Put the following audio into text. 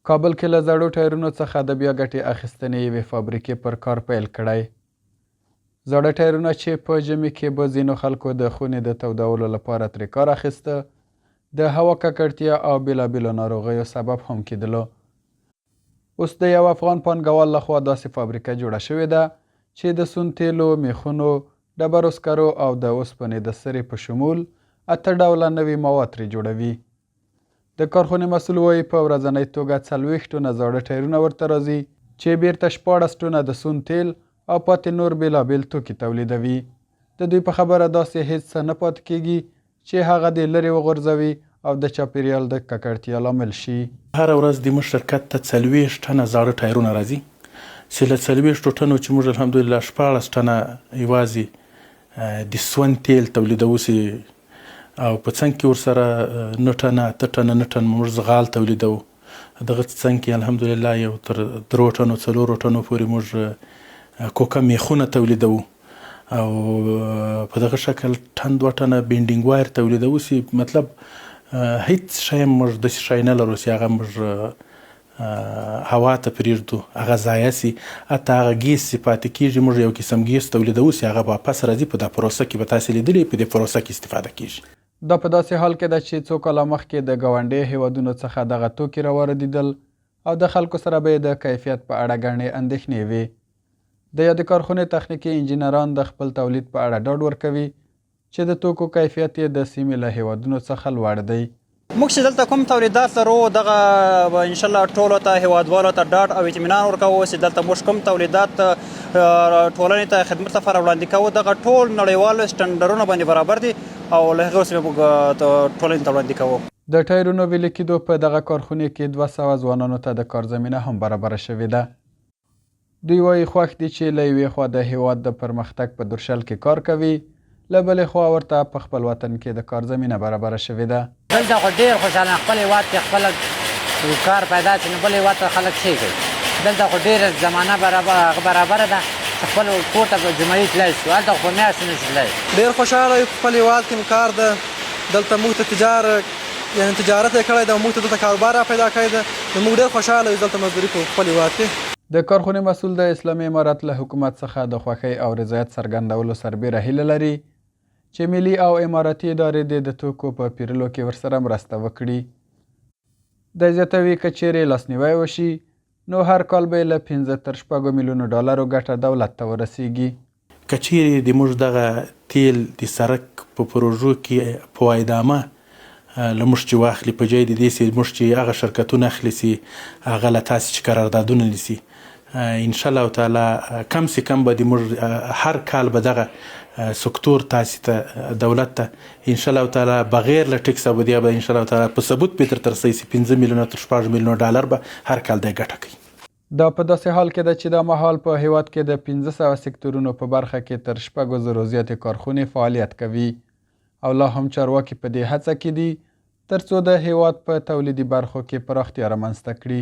کابل کې له زړو ټایرونو څخه د بیا ګټې اخیستنې یوې فابریکې پر کار پیل کړی. زاړه ټایرونه چې په ژمي کې به ځینو خلکو د خونې د تودولو لپاره ترې کار اخیسته، د هوا ککړتیا او بېلابېلو ناروغیو سبب هم کېدلو. اوس د یو افغان پانګوال لخوا داسې فابریکه جوړه شوې ده چې د سون تیلو، میخونو، ډبرو سکرو او د اوسپنې د سرې په شمول 8 ډوله نوي مواد ترې جوړوي. د کارخونې مسؤل وایي په ورځنۍ توګه 40 ټنه زاړه ټایرونه ورته راځي چې بیرته 14 ټنه د سون تیل او پاتې نور بېلابېل توکي تولیدوي. د دوی په خبره داسې هیڅ څه نه پاتې کېږي چې هغه دې لرې وغورځوي او د چاپیریال د ککړتیا لامل شي. هر ورځ د موږ شرکت ته 40 ټنه زاړه ټایرونه راځي چې له 40 ټنو چې موږ الحمدلله 14 ټنه یوازې د سون تیل تولیدوو سي او په څنګ کې ورسره 9 ټنه 8 ټنه 9 ټن موږ زغال تولیدوو. دغه څنګ کې الحمدلله یو تر 3 ټنو 4 ټنو پورې موږ کوکه میخونه تولیدوو او په دغه شکل ټن 2 ټنه بینډینګ وایر تولیدوو سي. مطلب هیڅ شی موږ داسې شی نه لرو چې هغه موږ هوا ته پرېږدو، هغه ضایع سي. حتی هغه ګیس چې پاتې کېږي موږ یو قسم ګیس تولیدوو چې هغه واپس راځي. په دا پروسه کې به تاسې لیدلي په دې پروسه کې استفاده کېږي. دا په داسې حال کې ده چې څو کاله مخکې د ګاونډي هیوادونو څخه دغه توکي راواردېدل او د خلکو سره به یې د کیفیت په اړه ګڼې اندېښنې وې. د یادې کارخونې تخنیکي انجینران د خپل تولید په اړه ډاډ ورکوي چې د توکو کیفیت یې د سیمې له هیوادونو څخه لوړ دی. موږ چې دلته کوم تولیدات لرو دغه انشاءالله ټولو ته هیوادوالو ته ډاډ او اطمینان ورکوو چې دلته موږ کوم تولیدات ټولنې ته خدمت لپاره وړاندې کوو دغه ټول نړیوالو سټنډرونو باندې برابر دي او له هغې وروسته موږ ټولنې ته وړاندې کوو. د ټایرونو ویلې کېدو په دغه کارخونې کې 200 ځوانانو ته د کار زمینه هم برابره شوې ده. دوی وایي خوښ دي چې له یوې خوا د هیواد د پرمختګ په درشل کې کار کوي، له بلې خوا ورته په خپل وطن کې د کار زمینه برابره شوې ده. دلته خو ډېر خوشحاله خپل هیواد کې خپل کار پیدا شي نو بل هیواد ته خلک څه کوي. دلته خو ډېره زمانه برابره ده چې خپل کور ته جمعي تللی شو، هلته خو په میاشتو نه شي تللی. ډېر خوشحاله یو په خپل هیواد کې مو کار ده. دلته موږ ته تجارت یې کړی ده او موږ ته دلته کاروبار را پیدا کړی ده نو موږ ډېر خوشحاله یو دلته مزدوري په خپل هیواد کې. د کارخونې مسؤل د اسلامي امارت له حکومت څخه د خوښۍ او رضایت څرګندولو سربیره هیله لري چې ملي او اماراتي ادارې دې د توکو په پیرلو کې ورسره مرسته وکړي. د زیاتوي که چیرې لاسنیوی وشي نو هر کال به له 15 تر 6 میلیونو ډالرو ګټه دولت ته ورسیږي. که چیرې د موږ دغه تیل د سرک په پروژو کې فوایدامه له موږ چې واخلي په جای د دې چې موږ چې هغه شرکتونه اخلي سي هغه له تاسې چې قراردادونه نیسي انشاءالله تعالی کم سې کم به د موږ هر کال به دغه سکتور تاسې ته دولت ته انشاءالله تعالی بغیر له ټکس به دی به انشاءالله تعالی په ثبوت به تر رسوي چې 15 میلیونه تر 6 میلیونه ډالر به هر کال دی ګټه کوي. دا په داسې حال کې ده چې دا مهال په هیواد کې د 1500 سکتورونو په برخه کې تر 6,000 زیاتې کارخونې فعالیت کوي او لا هم چارواکي په دې هڅه کې دي ترڅو د هیواد په تولیدي برخو کې پراختیا رامنځته کړي.